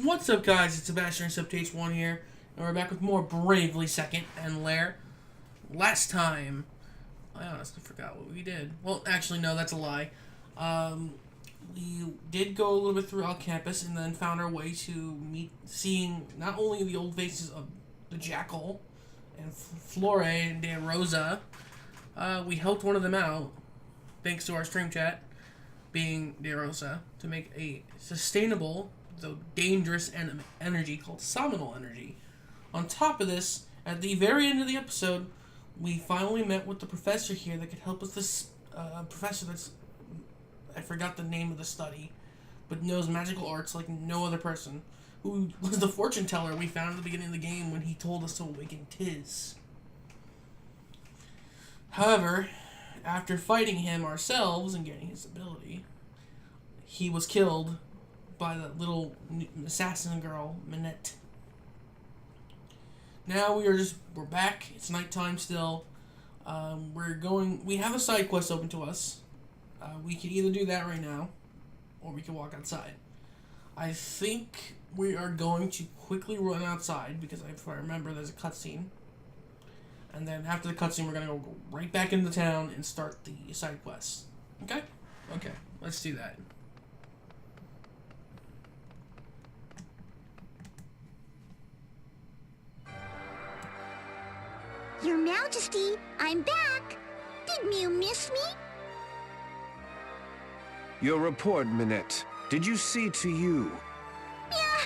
What's up, guys? It's Sebastian Subtates 1 here, and we're back with more Bravely Second and Lair. Last time, I honestly forgot what we did. Well, actually, no, that's a lie. We did go a little bit throughout campus and then found our way to seeing not only the old faces of the Jackal and Flore and De Rosa. We helped one of them out, thanks to our stream chat, being De Rosa, to make a sustainable though dangerous energy called Somnol energy. On top of this, at the very end of the episode, we finally met with the professor here that could help us. This professor that's, I forgot the name of the study, but knows magical arts like no other person, who was the fortune teller we found at the beginning of the game when he told us to awaken Tiz. However, after fighting him ourselves and getting his ability, he was killed by that little assassin girl, Minette. Now we're back. It's nighttime still. We have a side quest open to us. We can either do that right now, or we can walk outside. I think we are going to quickly run outside, because if I remember, there's a cutscene. And then after the cutscene, we're going to go right back into town and start the side quest. Okay? Okay, let's do that. Your Majesty, I'm back! Didn't you miss me? Your report, Minette. Did you see to you? Yeah,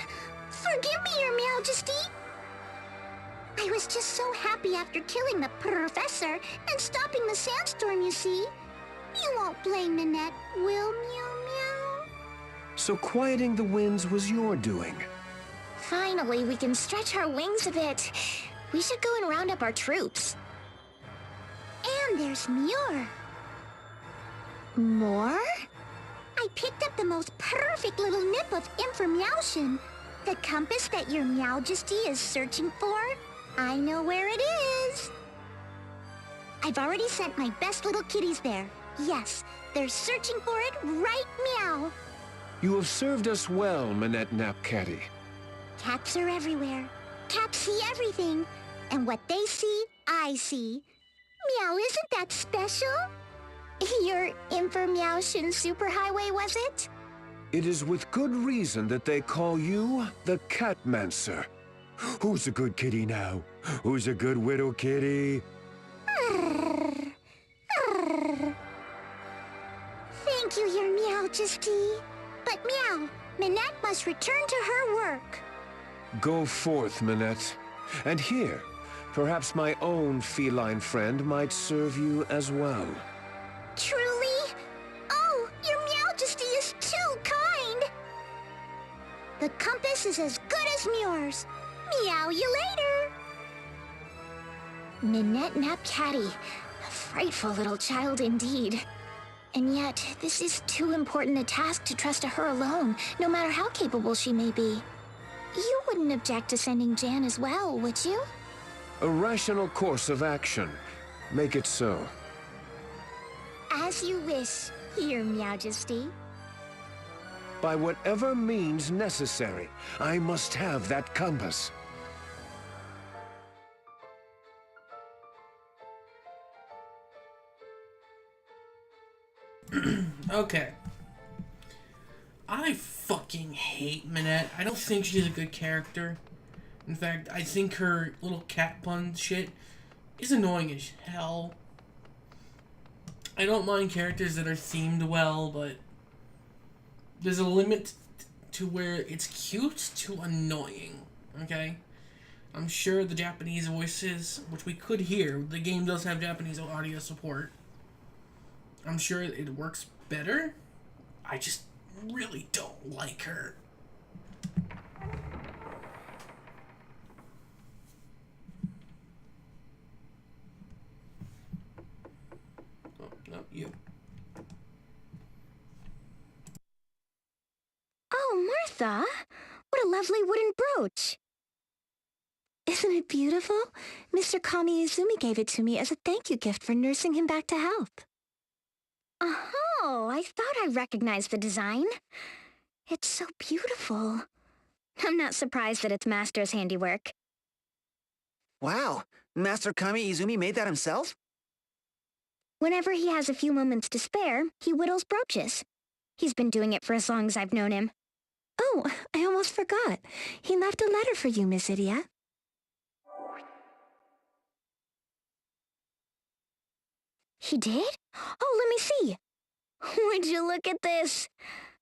forgive me, Your Majesty. I was just so happy after killing the professor and stopping the sandstorm, you see. You won't blame Minette, will Meow Meow? So quieting the winds was your doing. Finally, we can stretch our wings a bit. We should go and round up our troops. And there's Muir. More? I picked up the most perfect little nip of information. The compass that your Majesty is searching for. I know where it is. I've already sent my best little kitties there. Yes, they're searching for it right meow. You have served us well, Minette Napcatty. Cats are everywhere. Cats see everything. And what they see, I see. Meow, isn't that special? Your information superhighway, was it? It is with good reason that they call you the Catmancer. Who's a good kitty now? Who's a good widow kitty? Thank you, Your Majesty. But Meow, Minette must return to her work. Go forth, Minette. And here, perhaps my own feline friend might serve you as well. Truly? Oh, Your Majesty is too kind! The compass is as good as Muir's. Meow you later! Minette Napcatty. A frightful little child indeed. And yet, this is too important a task to trust to her alone, no matter how capable she may be. You wouldn't object to sending Jan as well, would you? A rational course of action. Make it so. As you wish, Your Majesty. By whatever means necessary, I must have that compass. Okay. I fucking hate Minette. I don't think she's a good character. In fact, I think her little cat pun shit is annoying as hell. I don't mind characters that are themed well, but there's a limit to where it's cute to annoying, okay? I'm sure the Japanese voices, which we could hear, the game does have Japanese audio support. I'm sure it works better. I just really don't like her. Oh, no, you. Oh, Martha! What a lovely wooden brooch! Isn't it beautiful? Mr. Kami Izumi gave it to me as a thank you gift for nursing him back to health. Oh, I thought I recognized the design. It's so beautiful. I'm not surprised that it's Master's handiwork. Wow, Master Kami Izumi made that himself? Whenever he has a few moments to spare, he whittles brooches. He's been doing it for as long as I've known him. Oh, I almost forgot. He left a letter for you, Miss Idia. He did? Oh, let me see. Would you look at this?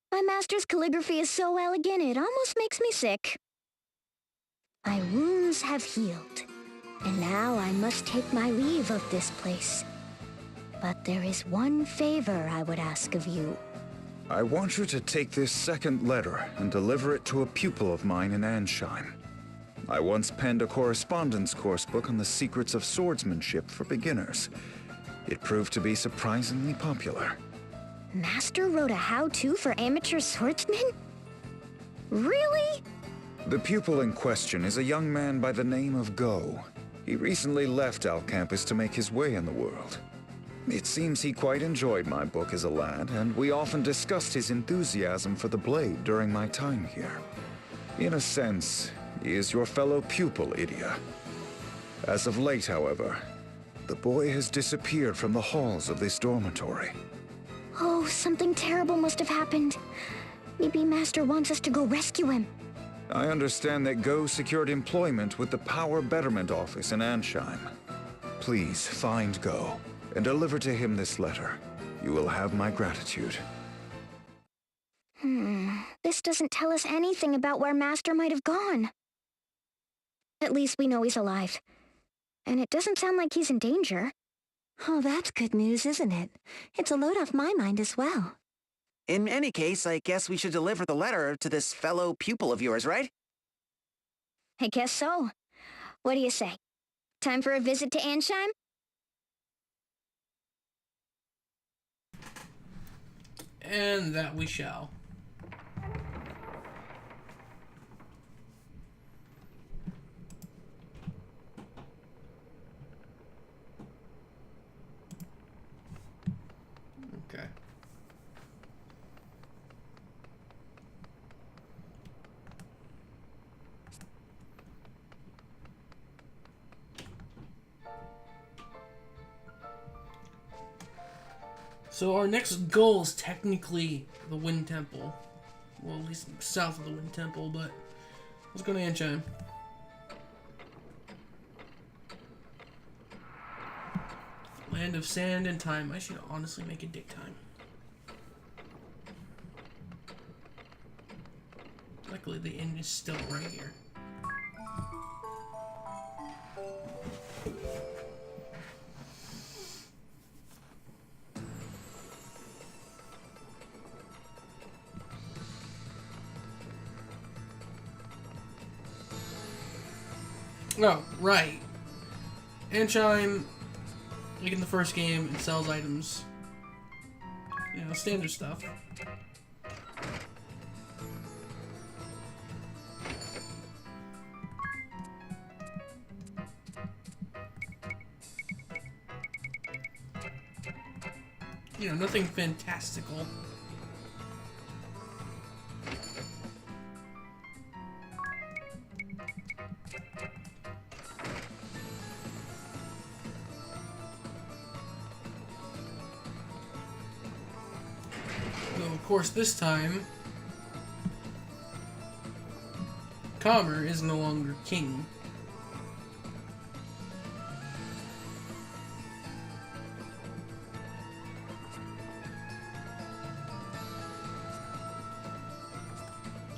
My master's calligraphy is so elegant, it almost makes me sick. My wounds have healed, and now I must take my leave of this place. But there is one favor I would ask of you. I want you to take this second letter and deliver it to a pupil of mine in Ansheim. I once penned a correspondence course book on the secrets of swordsmanship for beginners. It proved to be surprisingly popular. Master wrote a how-to for amateur swordsmen? Really? The pupil in question is a young man by the name of Go. He recently left Alcampus to make his way in the world. It seems he quite enjoyed my book as a lad, and we often discussed his enthusiasm for the blade during my time here. In a sense, he is your fellow pupil, Idia. As of late, however, the boy has disappeared from the halls of this dormitory. Oh, something terrible must have happened. Maybe Master wants us to go rescue him. I understand that Go secured employment with the Power Betterment Office in Ansheim. Please find Go and deliver to him this letter. You will have my gratitude. This doesn't tell us anything about where Master might have gone. At least we know he's alive. And it doesn't sound like he's in danger. Oh, that's good news, isn't it? It's a load off my mind as well. In any case, I guess we should deliver the letter to this fellow pupil of yours, right? I guess so. What do you say? Time for a visit to Ansheim? And that we shall. Okay. So our next goal is technically the Wind Temple. Well, at least south of the Wind Temple, but let's go to Ansheim. Land of sand and time. I should honestly make it dig time. Luckily, the inn is still right here. Oh, right. Ansheim, like in the first game, it sells items. You know, standard stuff. You know, nothing fantastical. Of course, this time, Kamer is no longer king.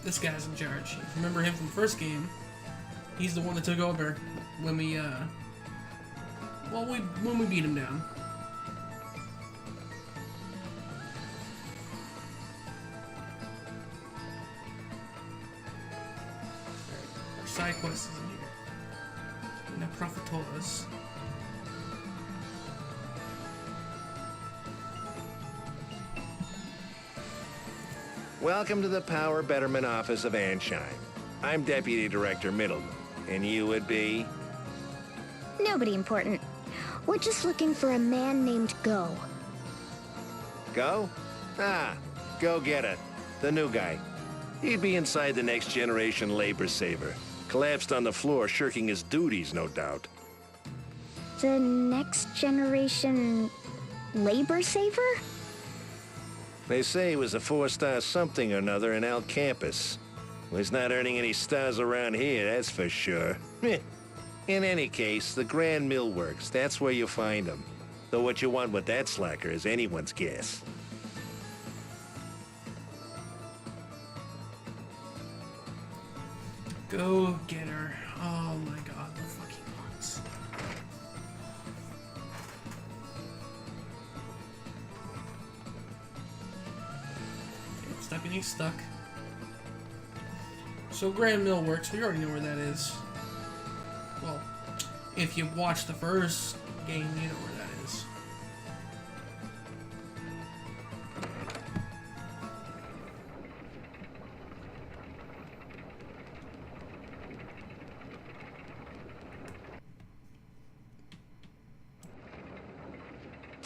This guy's in charge. If you remember him from the first game, he's the one that took over when we, when we beat him down. Side quest is in here. Necrophotos. Welcome to the Power Betterment Office of Ansheim. I'm Deputy Director Middleton, and you would be? Nobody important. We're just looking for a man named Go. Go? Ah, go get it. The new guy. He'd be inside the next generation labor saver. Collapsed on the floor, shirking his duties, no doubt. The next generation labor saver? They say he was a 4-star something or another in Al Campus. Well, he's not earning any stars around here, that's for sure. In any case, the Grand Mill Works, that's where you find him. Though what you want with that slacker is anyone's guess. Go get her. Oh my god, the fucking nuts. Okay, stuck and he's stuck. So Grand Mill Works, we already know where that is. Well, if you watch the first game, you know where that is.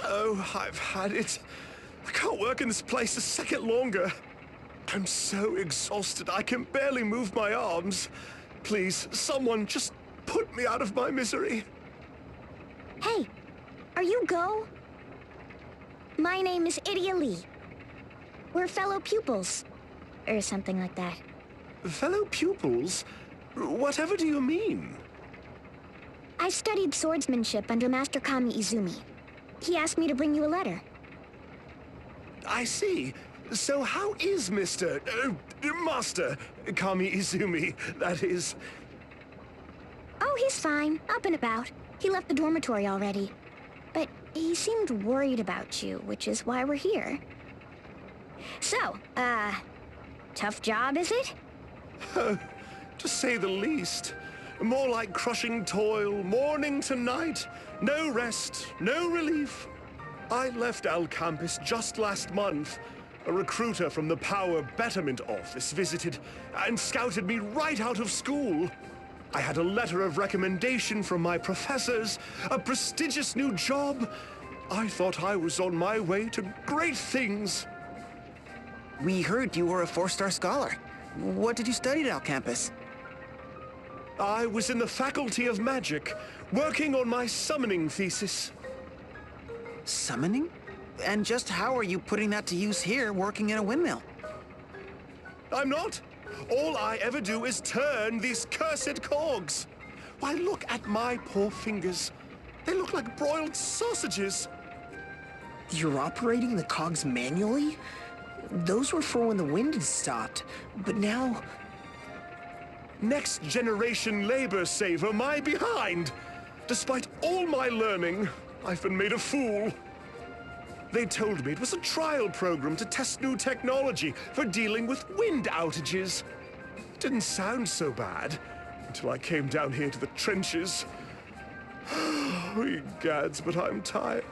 Oh, I've had it. I can't work in this place a second longer. I'm so exhausted, I can barely move my arms. Please, someone just put me out of my misery. Hey, are you Go? My name is Idia Lee. We're fellow pupils. Or something like that. Fellow pupils? Whatever do you mean? I studied swordsmanship under Master Kami Izumi. He asked me to bring you a letter. I see. So how is Master Kami Izumi, that is? Oh, he's fine. Up and about. He left the dormitory already. But he seemed worried about you, which is why we're here. So, tough job, is it? To say the least. More like crushing toil, morning to night. No rest, no relief. I left Al Campus just last month. A recruiter from the Power Betterment Office visited and scouted me right out of school. I had a letter of recommendation from my professors, a prestigious new job. I thought I was on my way to great things. We heard you were a 4-star scholar. What did you study at Al Campus? I was in the Faculty of Magic, working on my summoning thesis. Summoning? And just how are you putting that to use here, working in a windmill? I'm not. All I ever do is turn these cursed cogs. Why, look at my poor fingers. They look like broiled sausages. You're operating the cogs manually? Those were for when the wind had stopped, but now... Next generation labor saver my behind. Despite all my learning, I've been made a fool. They told me it was a trial program to test new technology for dealing with wind outages. It didn't sound so bad until I came down here to the trenches. Oh, gads, but I'm tired.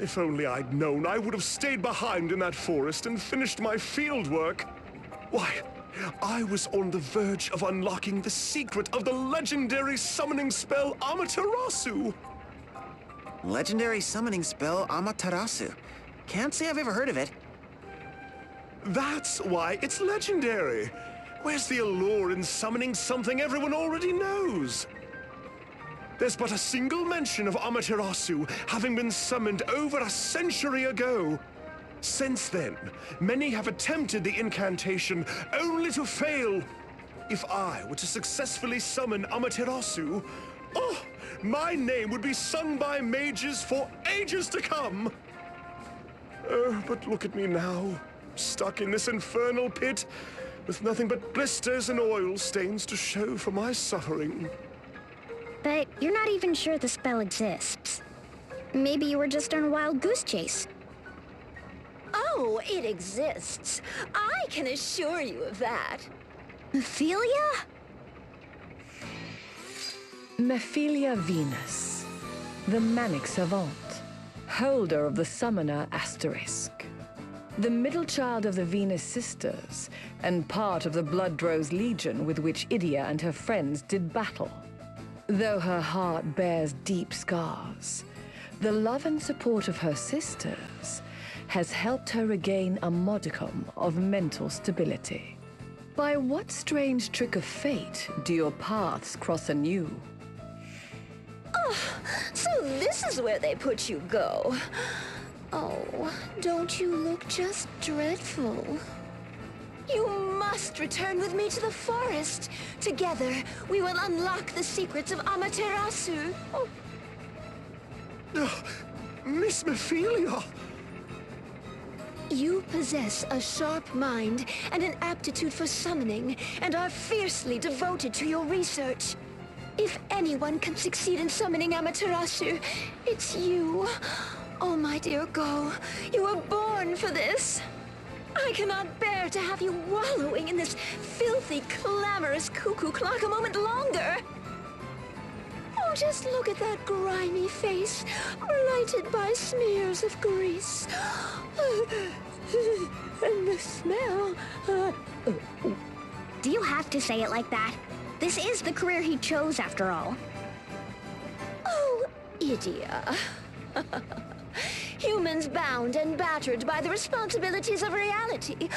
If only I'd known, I would have stayed behind in that forest and finished my field work. Why, I was on the verge of unlocking the secret of the legendary summoning spell Amaterasu. Legendary summoning spell Amaterasu. Can't say I've ever heard of it. That's why it's legendary. Where's the allure in summoning something everyone already knows? There's but a single mention of Amaterasu having been summoned over a century ago. Since then, many have attempted the incantation only to fail. If I were to successfully summon Amaterasu, oh, my name would be sung by mages for ages to come. Oh, but look at me now, stuck in this infernal pit, with nothing but blisters and oil stains to show for my suffering. But you're not even sure the spell exists. Maybe you were just on a wild goose chase. Oh, it exists. I can assure you of that. Ophelia? Mephilia Venus, the Manic Savant, holder of the Summoner Asterisk. The middle child of the Venus Sisters, and part of the Bloodrose Legion with which Idia and her friends did battle. Though her heart bears deep scars, the love and support of her sisters has helped her regain a modicum of mental stability. By what strange trick of fate do your paths cross anew? Oh, so this is where they put you, Go. Oh, don't you look just dreadful? You must return with me to the forest. Together, we will unlock the secrets of Amaterasu. Oh. Miss Mephilia! You possess a sharp mind and an aptitude for summoning, and are fiercely devoted to your research. If anyone can succeed in summoning Amaterasu, it's you. Oh, my dear Go, you were born for this. I cannot bear to have you wallowing in this filthy, clamorous cuckoo clock a moment longer. Oh, just look at that grimy face, blighted by smears of grease. And the smell. Do you have to say it like that? This is the career he chose, after all. Oh, Idia. Humans bound and battered by the responsibilities of reality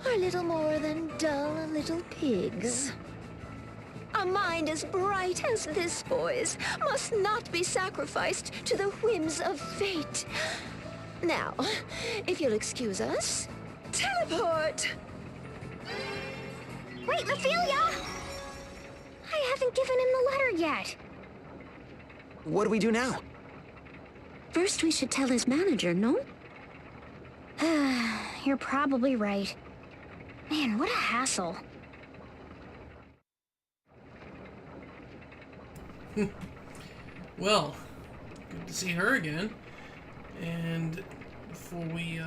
are little more than dull little pigs. A mind as bright as this boy's must not be sacrificed to the whims of fate. Now, if you'll excuse us, teleport! Wait, Mephilia! I haven't given him the letter yet. What do we do now? First, we should tell his manager, no? You're probably right. Man, what a hassle. Well, good to see her again. And before we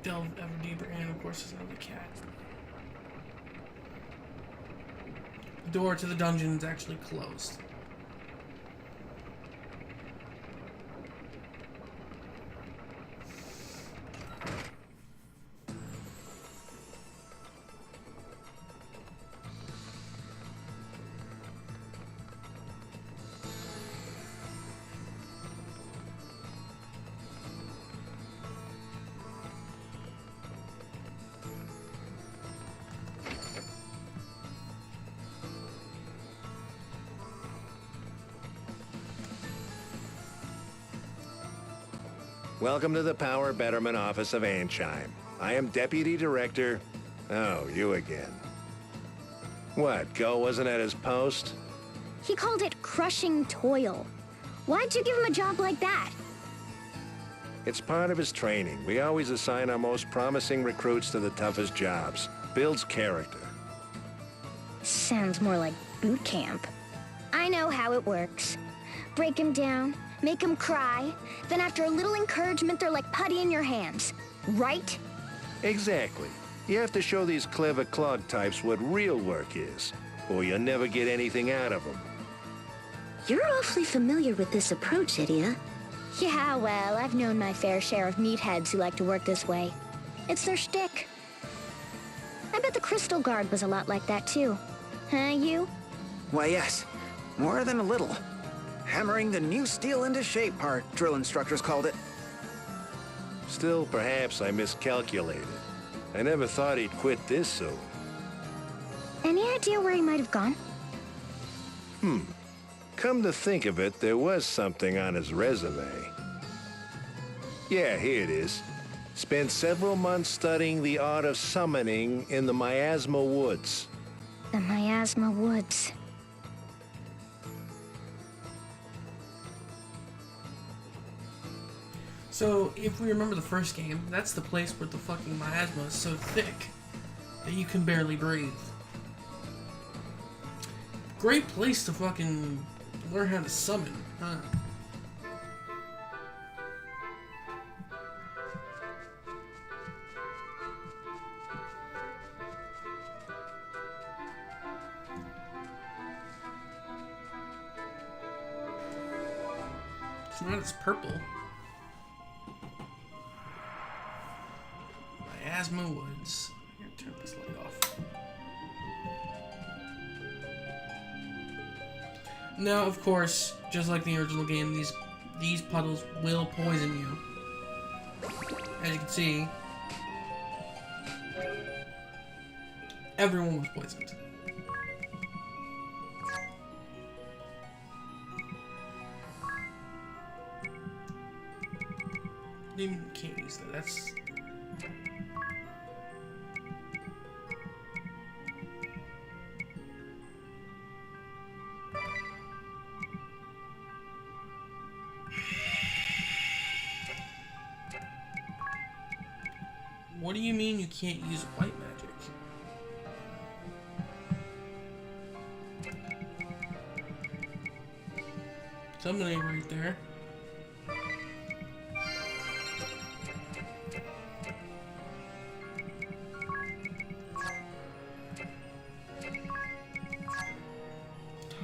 delve ever deeper in, of course, there's another cat. The door to the dungeon is actually closed. Welcome to the Power Betterment Office of Anchime. I am Deputy Director... Oh, you again. What, Go wasn't at his post? He called it crushing toil. Why'd you give him a job like that? It's part of his training. We always assign our most promising recruits to the toughest jobs. Builds character. Sounds more like boot camp. I know how it works. Break him down, make him cry, then after a little encouragement, they're like putty in your hands. Right? Exactly. You have to show these clever clog types what real work is, or you'll never get anything out of them. You're awfully familiar with this approach, Idia. Yeah, well, I've known my fair share of meatheads who like to work this way. It's their shtick. I bet the Crystal Guard was a lot like that, too. Huh, you? Why, yes. More than a little. Hammering the new steel into shape, our drill instructors called it. Still, perhaps I miscalculated. I never thought he'd quit this soon. Any idea where he might have gone? Come to think of it, there was something on his resume. Yeah, here it is. Spent several months studying the art of summoning in the Miasma Woods. The Miasma Woods. So, if we remember the first game, that's the place where the fucking miasma is so thick that you can barely breathe. Great place to fucking learn how to summon, huh? It's not as purple. Miasma Woods. I'm gonna turn this light off. Now, of course, just like the original game, these puddles will poison you. as you can see, everyone was poisoned. You can't use that. That's... What do you mean you can't use white magic? Somebody right there.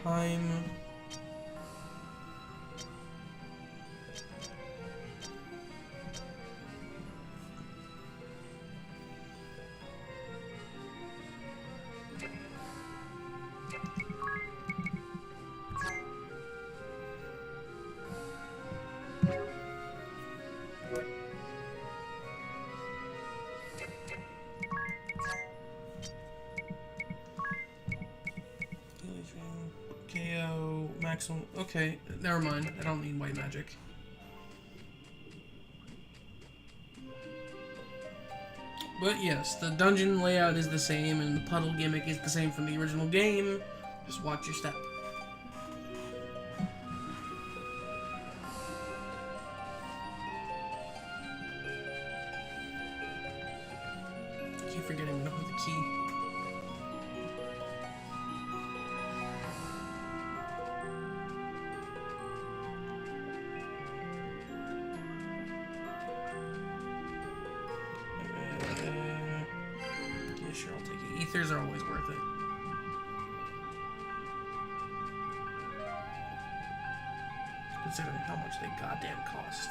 Time. KO maximum. Okay, never mind. I don't need white magic. But yes, the dungeon layout is the same, and the puddle gimmick is the same from the original game. Just watch your step. I keep forgetting I'm gonna put the key. Sure, I'll take it. Ethers are always worth it. Considering how much they goddamn cost.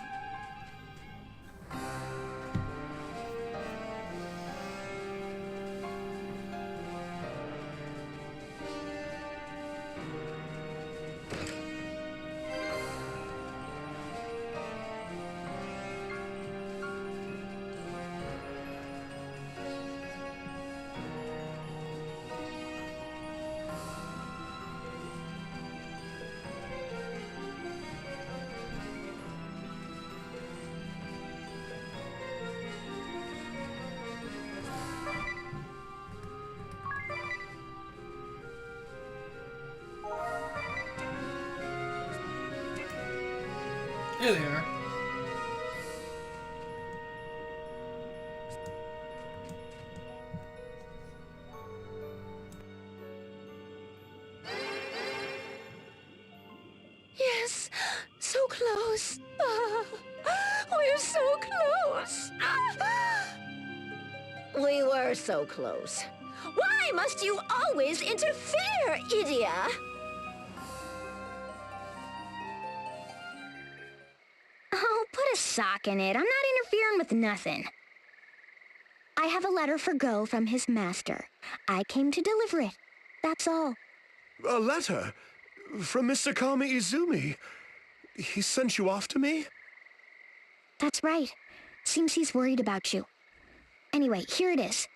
Here they are. Yes, so close. We're so close. We were so close. Why must you always interfere, Idia? Oh, put a sock in it. I'm not interfering with nothing. I have a letter for Go from his master. I came to deliver it. That's all. A letter? From Mr. Kami Izumi? He sent you after me? That's right. Seems he's worried about you. Anyway, here it is.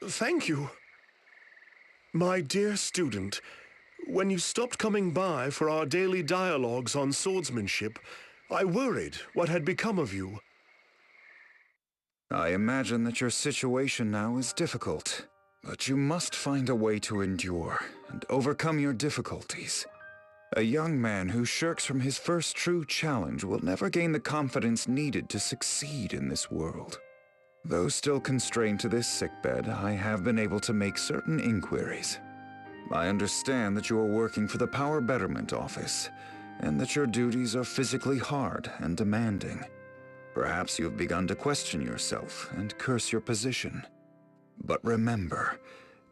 Thank you. My dear student, when you stopped coming by for our daily dialogues on swordsmanship, I worried what had become of you. I imagine that your situation now is difficult, but you must find a way to endure and overcome your difficulties. A young man who shirks from his first true challenge will never gain the confidence needed to succeed in this world. Though still constrained to this sickbed, I have been able to make certain inquiries. I understand that you are working for the Power Betterment Office, and that your duties are physically hard and demanding. Perhaps you have begun to question yourself and curse your position. But remember,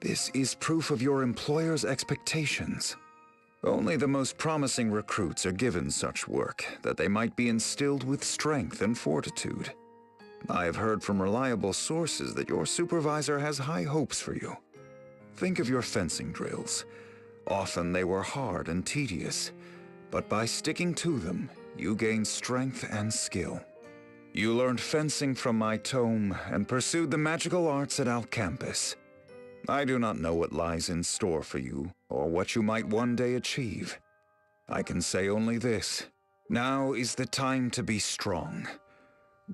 this is proof of your employer's expectations. Only the most promising recruits are given such work, that they might be instilled with strength and fortitude. I have heard from reliable sources that your supervisor has high hopes for you. Think of your fencing drills. Often they were hard and tedious, but by sticking to them, you gained strength and skill. You learned fencing from my tome and pursued the magical arts at Alcampus. I do not know what lies in store for you, or what you might one day achieve. I can say only this. Now is the time to be strong.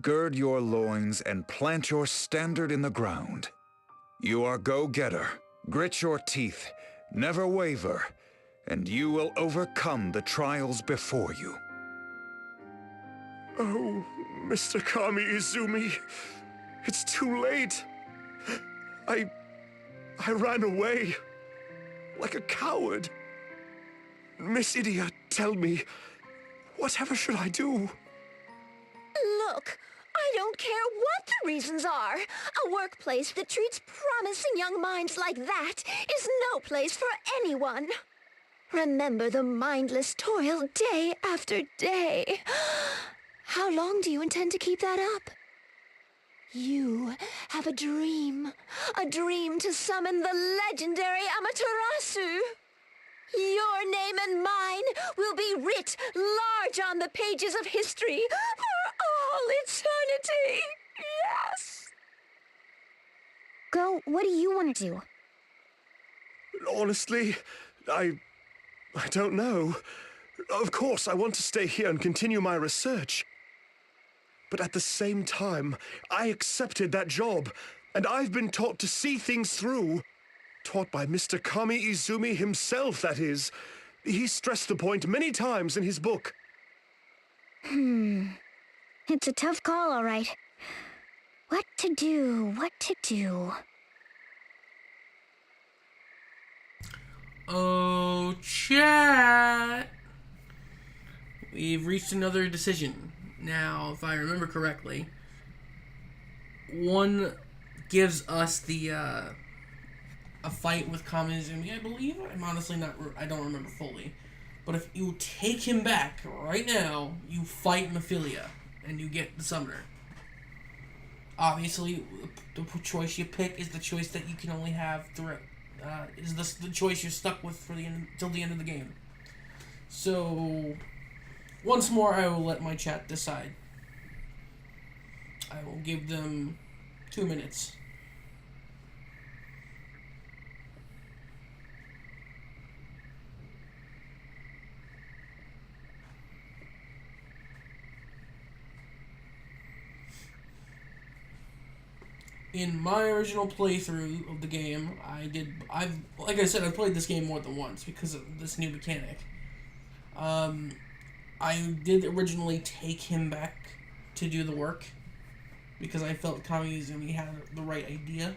Gird your loins and plant your standard in the ground. You are go-getter. Grit your teeth, never waver, and you will overcome the trials before you. Oh, Mr. Kami Izumi, it's too late. I ran away like a coward. Miss Idia, tell me, whatever should I do? Look, I don't care what the reasons are. A workplace that treats promising young minds like that is no place for anyone. Remember the mindless toil day after day. How long do you intend to keep that up? You have a dream to summon the legendary Amaterasu. Your name and mine will be writ large on the pages of history for all eternity. Yes! Go, what do you want to do? Honestly, I don't know. Of course, I want to stay here and continue my research. But at the same time, I accepted that job, and I've been taught to see things through. Taught by Mr. Kami Izumi himself, that is. He stressed the point many times in his book. It's a tough call, all right. What to do? Oh, chat! We've reached another decision. Now, if I remember correctly, one gives us the, a fight with Kami Izumi, I believe? I'm honestly not, I don't remember fully. But if you take him back right now, you fight Mephilia, and you get the summoner. Obviously, the choice you pick is the choice that you can only have throughout. Is this the choice you're stuck with for till the end of the game. So, once more, I will let my chat decide. I will give them 2 minutes. In my original playthrough of the game, like I said, I've played this game more than once because of this new mechanic. I did originally take him back to do the work because I felt Kami Izumi had the right idea.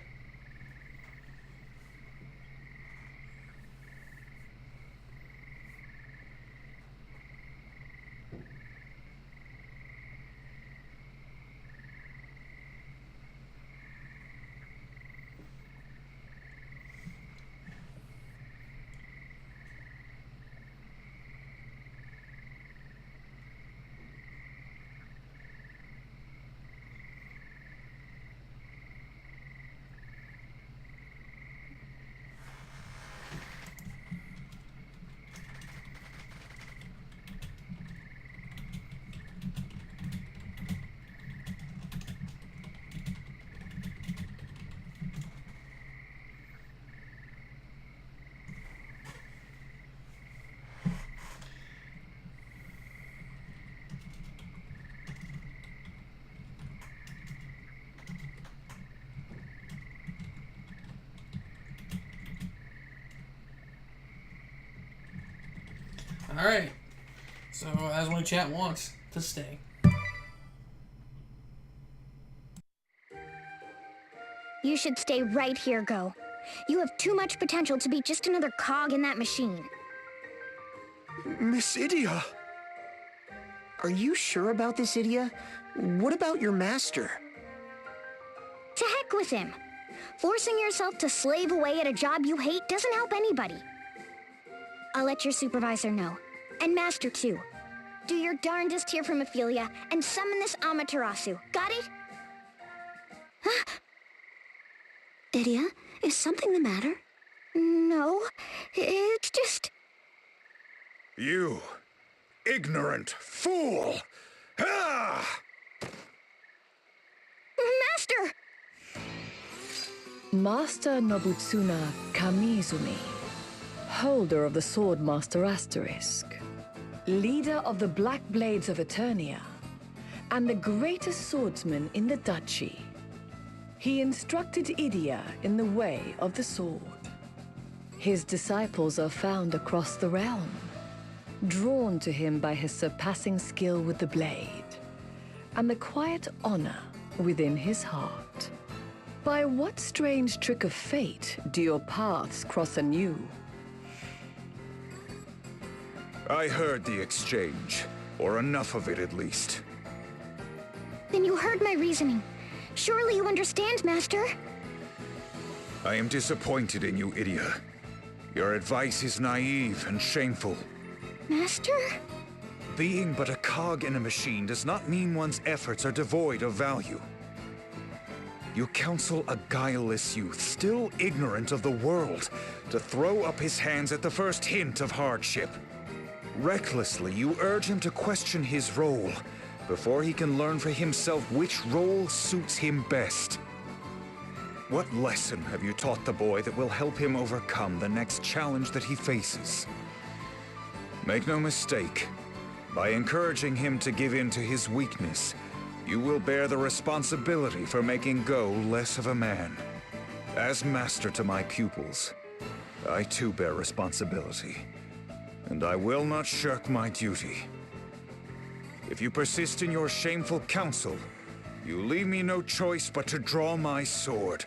Alright. So, as my chat wants to stay. You should stay right here, Go. You have too much potential to be just another cog in that machine. Miss Idia! Are you sure about this, Idia? What about your master? To heck with him. Forcing yourself to slave away at a job you hate doesn't help anybody. I'll let your supervisor know. And Master, too. Do your darndest here for Mephilia and summon this Amaterasu. Got it? Idia, is something the matter? No, it's just... You ignorant fool! Ah! Master! Master Nobutsuna Kamizumi, holder of the Swordmaster Asterisk, leader of the Black Blades of Eternia, and the greatest swordsman in the duchy. He instructed Idia in the way of the sword. His disciples are found across the realm, drawn to him by his surpassing skill with the blade, and the quiet honor within his heart. By what strange trick of fate do your paths cross anew? I heard the exchange, or enough of it at least. Then you heard my reasoning. Surely you understand, Master? I am disappointed in you, Idia. Your advice is naive and shameful. Master? Being but a cog in a machine does not mean one's efforts are devoid of value. You counsel a guileless youth, still ignorant of the world, to throw up his hands at the first hint of hardship. Recklessly, you urge him to question his role, before he can learn for himself which role suits him best. What lesson have you taught the boy that will help him overcome the next challenge that he faces? Make no mistake, by encouraging him to give in to his weakness, you will bear the responsibility for making Go less of a man. As master to my pupils, I too bear responsibility, and I will not shirk my duty. If you persist in your shameful counsel, you leave me no choice but to draw my sword.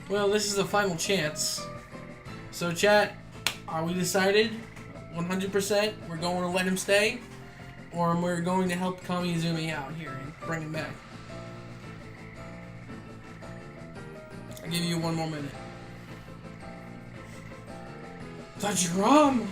Well, this is the final chance. So, chat, are we decided? 100%? We're going to let him stay? Or we're going to help Kamizumi out here and bring him back? I'll give you one more minute. Tajiram!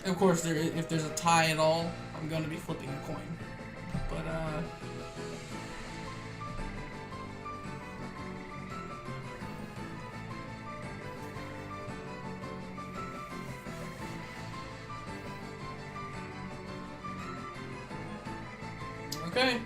Of course, if there's a tie at all, I'm going to be flipping a coin. But, okay.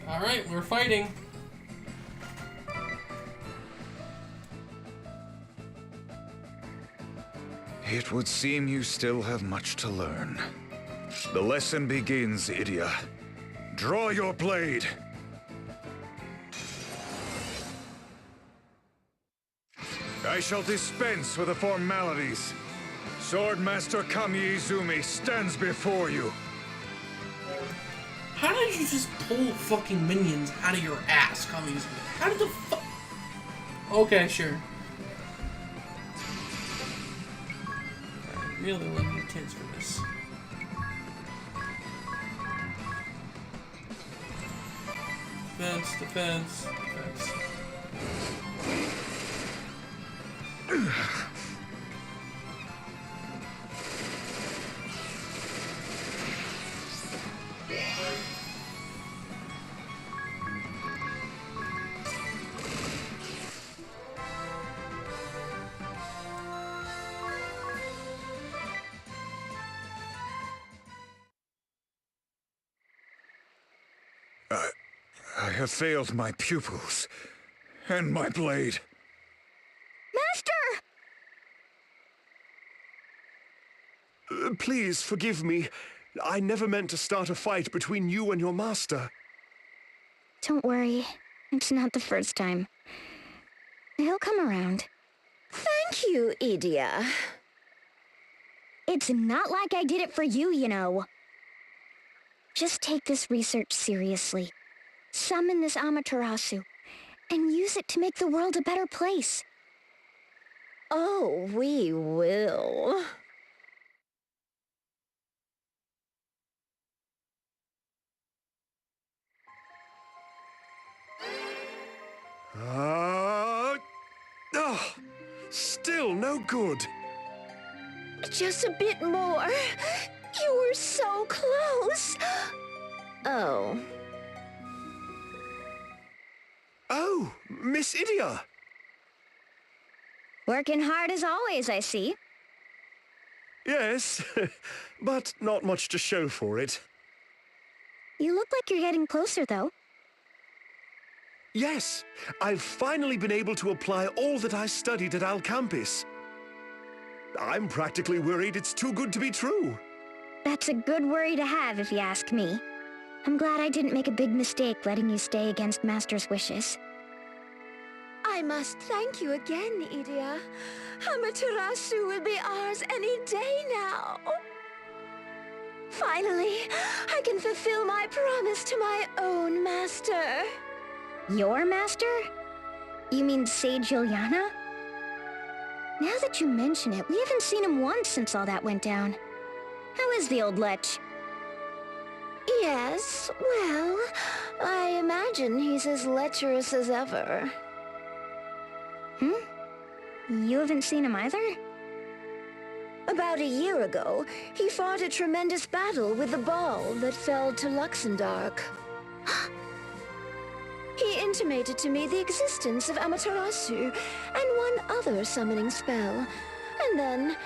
Alright, we're fighting. It would seem you still have much to learn. The lesson begins, Idia. Draw your blade! I shall dispense with the formalities. Swordmaster Kamizumi stands before you. How did you just pull fucking minions out of your ass, Kamizumi? How did the fuck? Okay, sure. I really like the tits for this. Defense, defense, defense. I have failed my pupils, and my blade. Master! Please forgive me. I never meant to start a fight between you and your master. Don't worry. It's not the first time. He'll come around. Thank you, Idia. It's not like I did it for you, you know. Just take this research seriously. Summon this Amaterasu, and use it to make the world a better place. Oh, we will. Still no good. Just a bit more. You were so close. Oh. Oh, Miss Idia. Working hard as always, I see. Yes, but not much to show for it. You look like you're getting closer, though. Yes, I've finally been able to apply all that I studied at Alcampis. I'm practically worried it's too good to be true. That's a good worry to have, if you ask me. I'm glad I didn't make a big mistake letting you stay against Master's wishes. I must thank you again, Idia. Amaterasu will be ours any day now. Finally, I can fulfill my promise to my own master. Your master? You mean Sage Ilyana? Now that you mention it, we haven't seen him once since all that went down. How is the old lech? Yes, well, I imagine he's as lecherous as ever. You haven't seen him either? About a year ago, he fought a tremendous battle with the ball that fell to Luxendark. He intimated to me the existence of Amaterasu and one other summoning spell, and then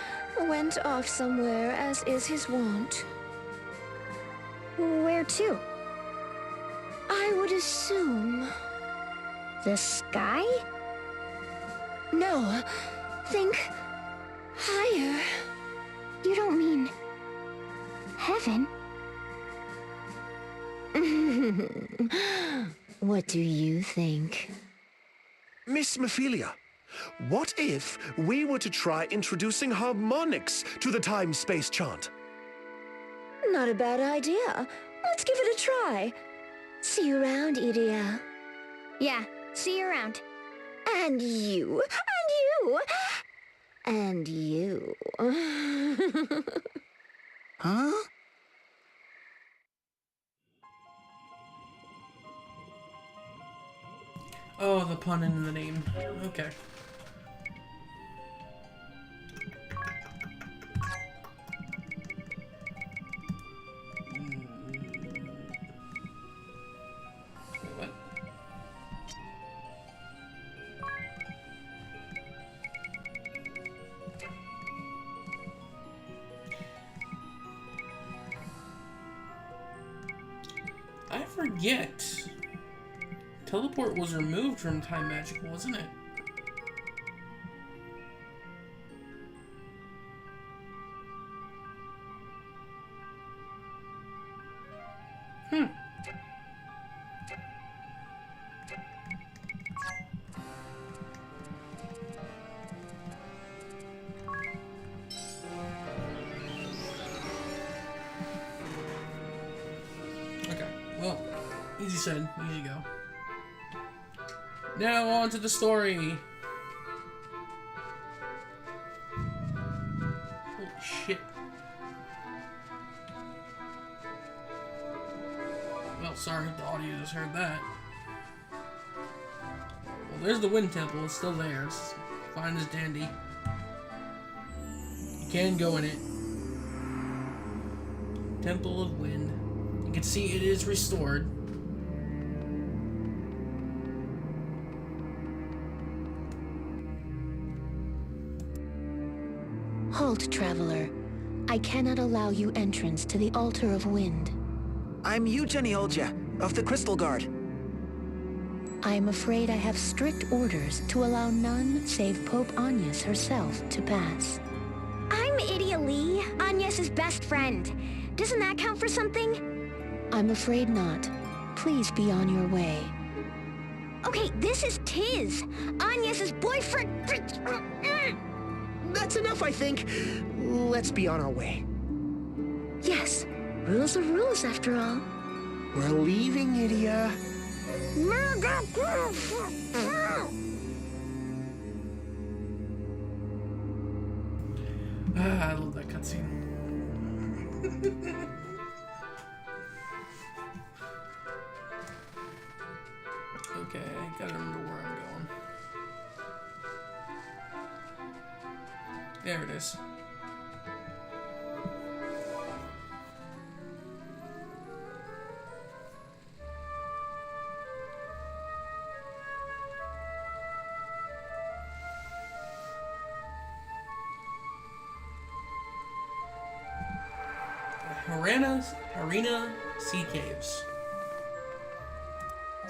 went off somewhere as is his wont. Where to? I would assume... The sky? No, think higher. You don't mean... heaven? What do you think? Miss Mephilia, what if we were to try introducing harmonics to the time-space chant? Not a bad idea. Let's give it a try. See you around, Idia. Yeah, see you around. And you. And you. Huh? Oh, the pun in the name. Okay. What? I forget. Teleport was removed from Time Magic, wasn't it? Okay, well, easy said, easy go. Now on to the story. Holy shit. Well, sorry, the audio just heard that. Well, there's the Wind Temple. It's still there. It's fine as dandy. You can go in it. Temple of Wind. You can see it is restored. Halt, traveler. I cannot allow you entrance to the Altar of Wind. I'm Eugen Iolja, of the Crystal Guard. I am afraid I have strict orders to allow none save Pope Agnes herself to pass. I'm Idia Lee, Agnes's best friend. Doesn't that count for something? I'm afraid not. Please be on your way. Okay, this is Tiz, Agnes's boyfriend. That's enough, I think. Let's be on our way. Yes, rules are rules after all. We're leaving, Nydia. I love that cutscene. Okay, gotta remember where I'm going. There it is. Harina Sea Caves.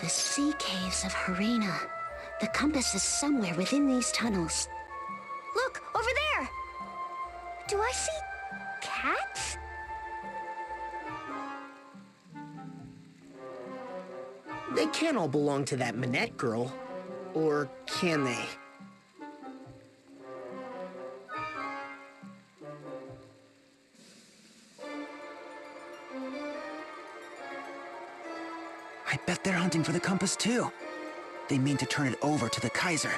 The sea caves of Harina. The compass is somewhere within these tunnels. Look, over there! Do I see cats? They can't all belong to that Minette girl. Or can they? I bet they're hunting for the compass too. They mean to turn it over to the Kaiser.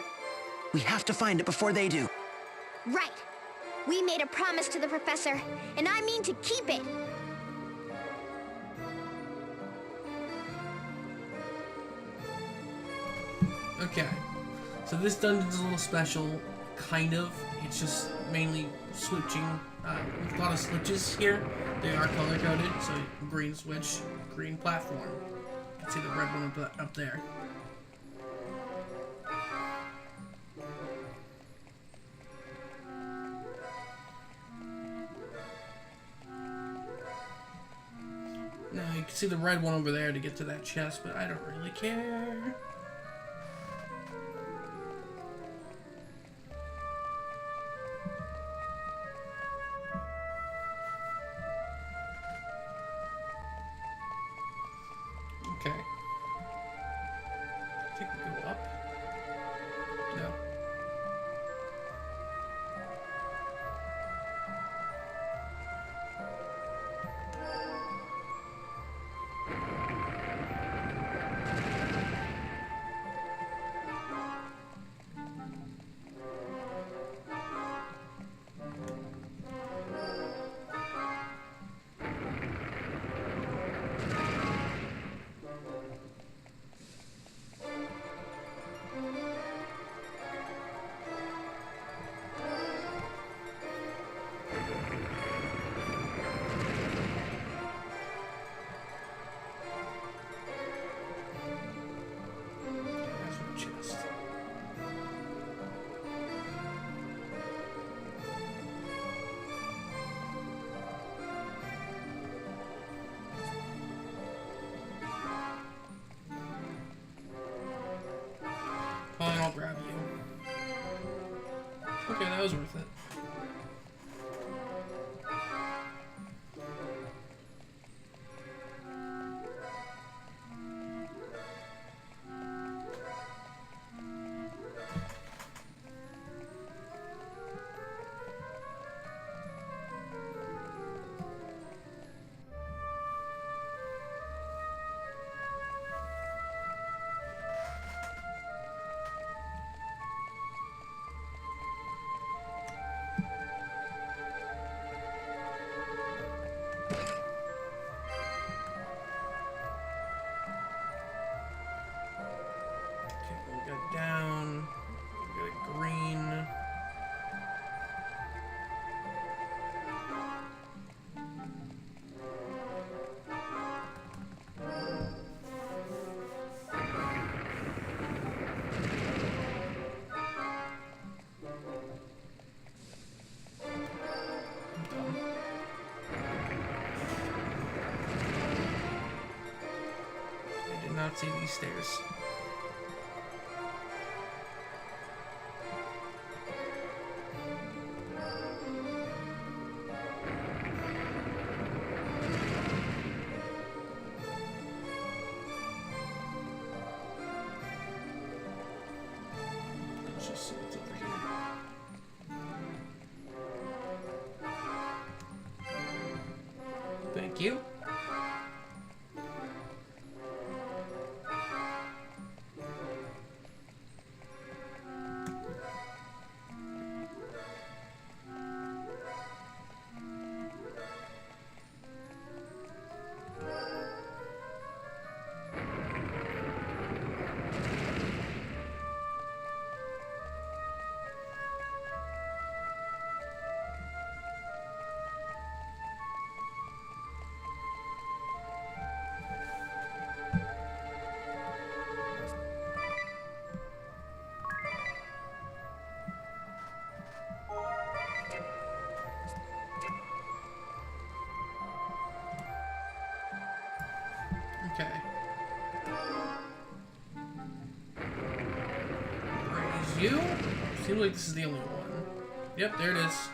We have to find it before they do. Right. We made a promise to the professor, and I mean to keep it. Okay, so this dungeon's a little special, kind of. It's just mainly switching. We've got a lot of switches here. They are color-coded, so green switch, green platform. You can see the red one up there. Now you can see the red one over there to get to that chest, but I don't really care. Okay. I think we go up. No. Fine, I'll grab you. Okay, that was worth it. Down, we got a green. I did not see these stairs. Thank you. Okay. Raise you? Seems like this is the only one. Yep, there it is.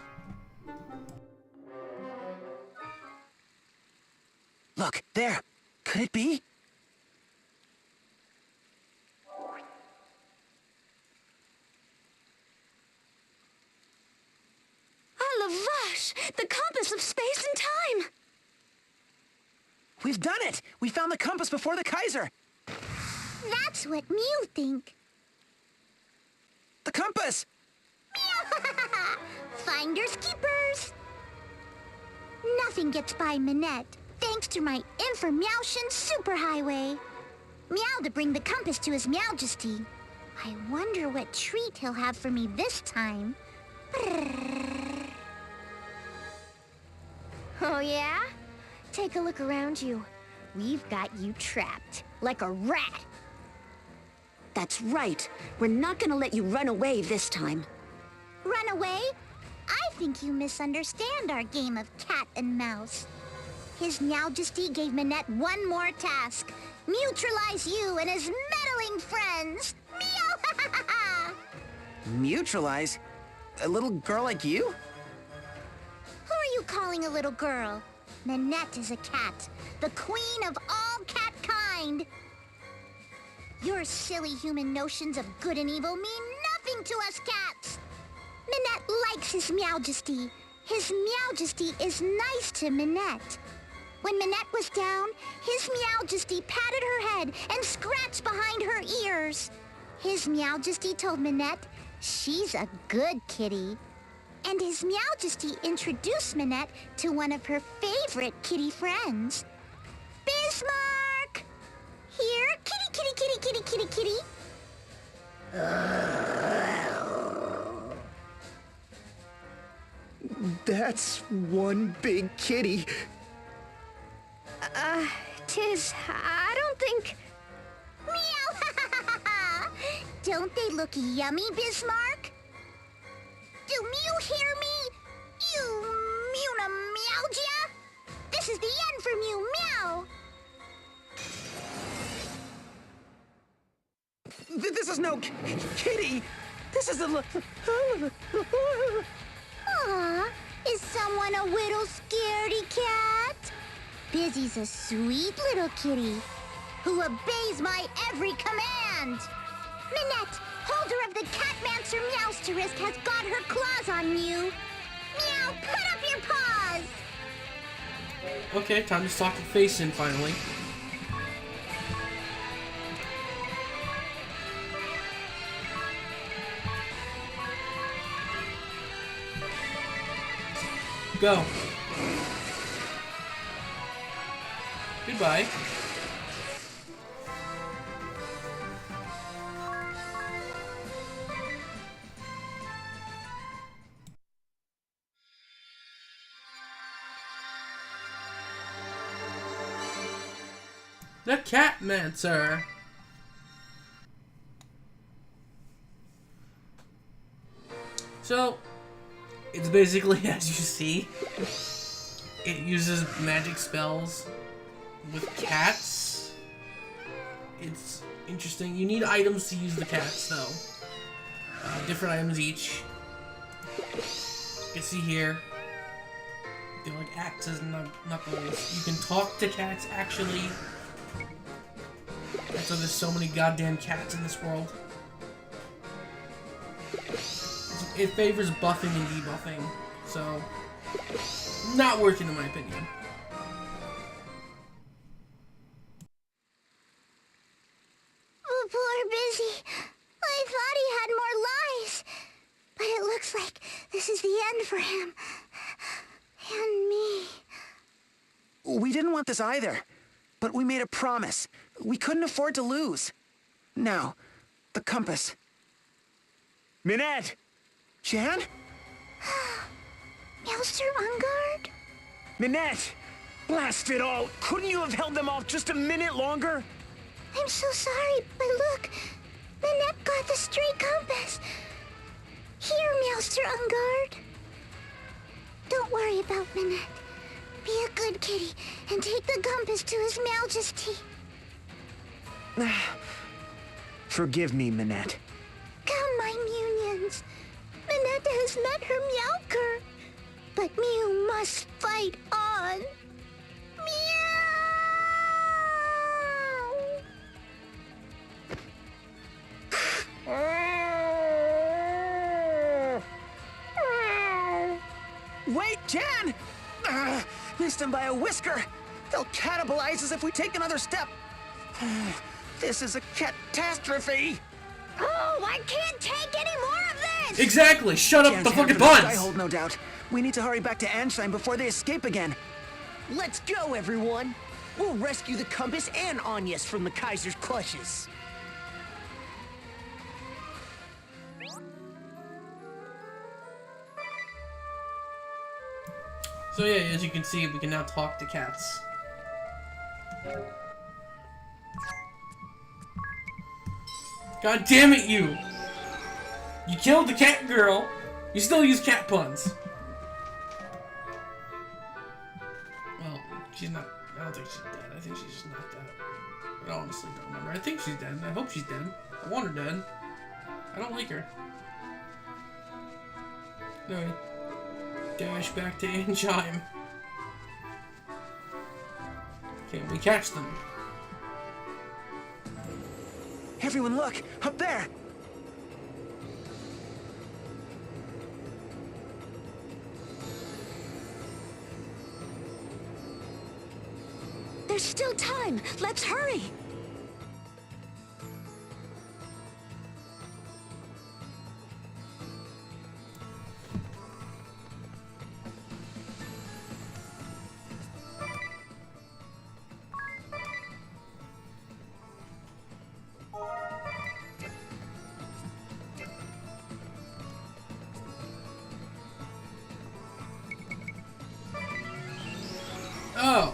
Look, there. Could it be? Ah, Lavash! The compass of space and time! We've done it! We found the compass before the Kaiser! That's what Mew think. The compass! Finders keepers. Nothing gets by Minette, thanks to my Information Superhighway. Meow to bring the compass to His Majesty. I wonder what treat he'll have for me this time. Oh, yeah? Take a look around you. We've got you trapped, like a rat. That's right. We're not gonna let you run away this time. Run away? I think you misunderstand our game of cat and mouse. His Majesty gave Minette one more task. Neutralize you and his meddling friends. Meow! Neutralize? A little girl like you? Who are you calling a little girl? Minette is a cat, the queen of all cat kind. Your silly human notions of good and evil mean nothing to us cats. Minette likes His Majesty. His Majesty is nice to Minette. When Minette was down, His Majesty patted her head and scratched behind her ears. His Majesty told Minette she's a good kitty. And His Majesty introduced Minette to one of her favorite kitty friends. Bismarck! Here, kitty, kitty, kitty, kitty, kitty, kitty. That's one big kitty. Tiz, I don't think... Meow! Don't they look yummy, Bismarck? Do Mew hear me? You Mew-na-meowgia? This is the end for Mew Meow! This is no kitty! This is a... Aw, is someone a little scaredy cat? Busy's a sweet little kitty who obeys my every command. Minette, holder of the Catmancer Meowsterisk, has got her claws on you. Meow, put up your paws! Okay, time to sock the face in finally. Go. Goodbye. The Catmancer. So, it's basically as you see. It uses magic spells with cats. It's interesting. You need items to use the cats, though. Different items each. You can see here. They're like axes and knuckles. You can talk to cats, actually. That's why there's so many goddamn cats in this world. It favors buffing and debuffing, so not working in my opinion. looks like this is the end for him. And me. We didn't want this either, but we made a promise. We couldn't afford to lose. Now, the compass. Minette! Jan? Master Ungard? Minette! Blast it all! Couldn't you have held them off just a minute longer? I'm so sorry, but look. Minette got the stray compass. Here, Master Ungard. Don't worry about Minette. Be a good kitty and take the compass to His Majesty. Forgive me, Minette. Come, my Munions. Minette has met her Meowker. But Mew must fight on. Wait, Jan! Missed him by a whisker. They'll cannibalize us if we take another step. This is a catastrophe. Oh, I can't take any more of this! Exactly! Shut up Jan's the fucking headed for the buns! Skyhold, no doubt. We need to hurry back to Ansheim before they escape again. Let's go, everyone! We'll rescue the compass and Agnes from the Kaiser's clutches. So yeah, as you can see, we can now talk to cats. God damn it, you! You killed the cat girl. You still use cat puns. Well, she's not. I don't think she's dead. I think she's just knocked out. I honestly don't remember. I think she's dead. I hope she's dead. I want her dead. I don't like her. Anyway, dash back to Ansheim. Can we catch them? Everyone look! Up there! There's still time. Let's hurry. Oh.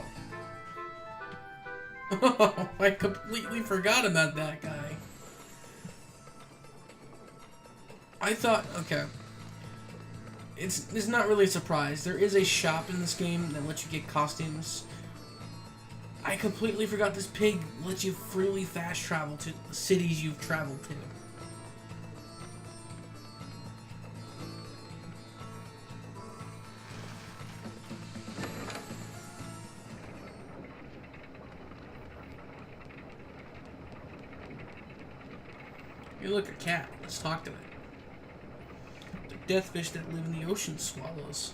Oh, I completely forgot about that guy. I thought, okay. It's not really a surprise. There is a shop in this game that lets you get costumes. I completely forgot this pig lets you freely fast travel to the cities you've traveled to. Hey, look, a cat. Let's talk to it. The deathfish that live in the ocean swallows.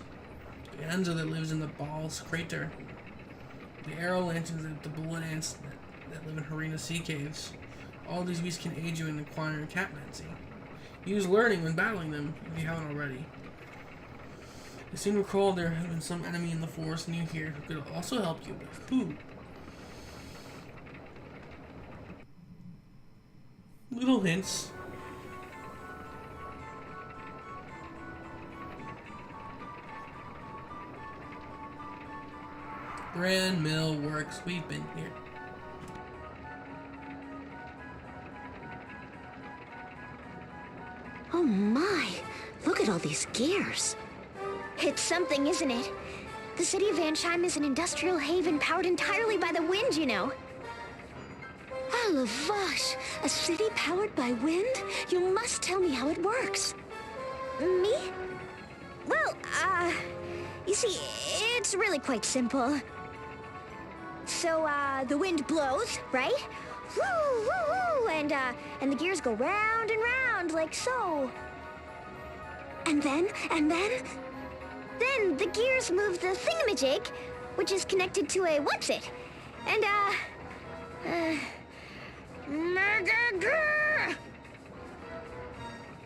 The Enzo that lives in the Ball's crater. The arrow lanterns that the bullet ants that live in Harina sea caves. All these beasts can aid you in acquiring catmancy. Use learning when battling them, if you haven't already. You soon recall there has been some enemy in the forest near here who could also help you with food. Little hints. Grand Mill Works, we've been here. Oh my, look at all these gears. It's something, isn't it? The city of Ansheim is an industrial haven powered entirely by the wind, you know. Ah, la vache, a city powered by wind? You must tell me how it works. Me? Well, you see, it's really quite simple. So, the wind blows, right? Woo, woo, woo, and the gears go round and round, like so. And then? Then the gears move the thingamajig, which is connected to a what's-it. And, Mega Gear!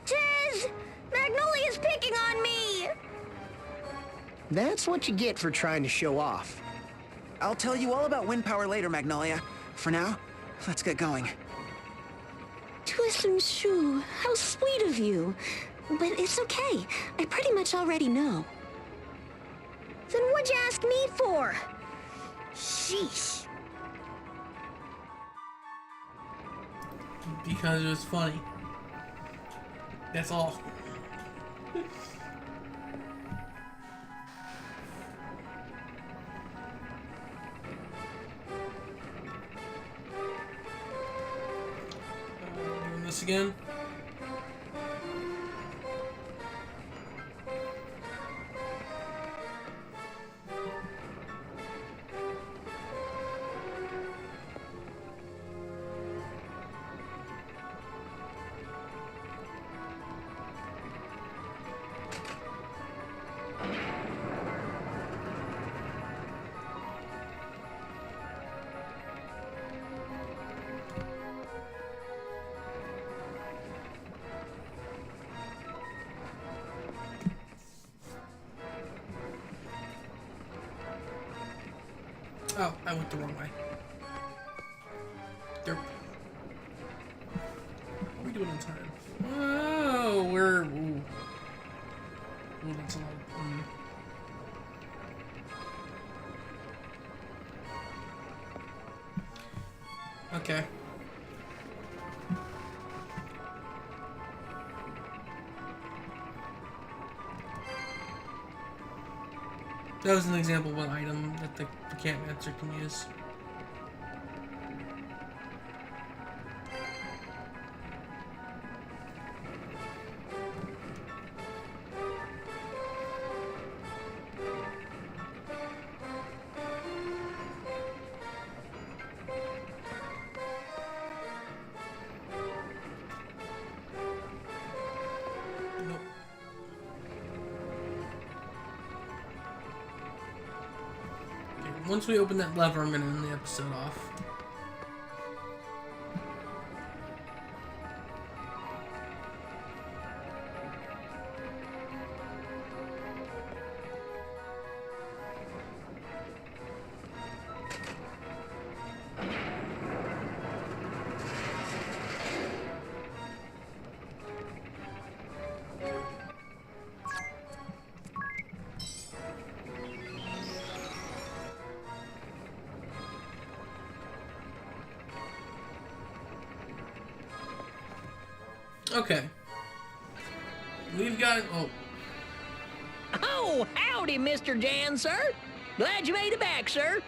Tis Magnolia's picking on me! That's what you get for trying to show off. I'll tell you all about wind power later, Magnolia. For now, let's get going. Twist and Shoo, how sweet of you. But it's okay. I pretty much already know. Then what'd you ask me for? Sheesh. Because it was funny. That's all. Doing this again. Oh, I went the wrong way. Derp. What are we doing in time? Oh, we're... Ooh. Ooh, that's a lot. Okay. That was an example of an item that the Catmancer can use. Nope. Once we open that lever, I'm going to end the episode off. Okay. We've got... Oh. Oh, howdy, Mr. Jan, sir. Glad you made it back, sir.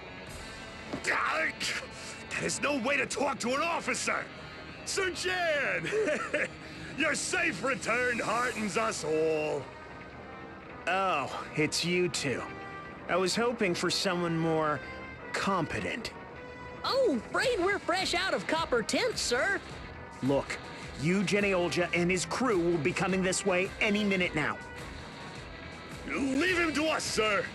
That is no way to talk to an officer! Sir Jan! Your safe return heartens us all. Oh, it's you two. I was hoping for someone more competent. Oh, afraid we're fresh out of Copper Tents, sir. Look, Eugen Olja and his crew will be coming this way any minute now. Leave him to us, sir.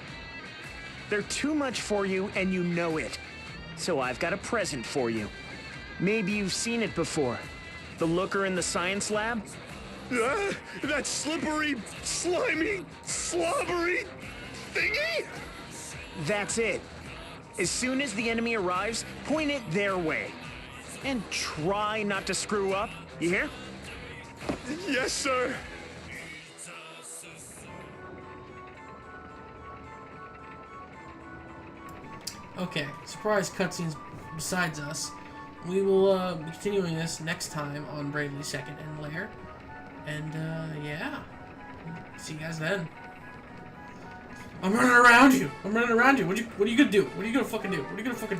They're too much for you, and you know it. So I've got a present for you. Maybe you've seen it before. The looker in the science lab? That slippery, slimy, slobbery thingy? That's it. As soon as the enemy arrives, point it their way. And try not to screw up. You hear? Yes, sir. Okay, surprise cutscenes besides us. We will be continuing this next time on Bravely Second and Lair. And, yeah. See you guys then. I'm running around you! I'm running around you! What are you gonna do? What are you gonna fucking do? What are you gonna fucking do?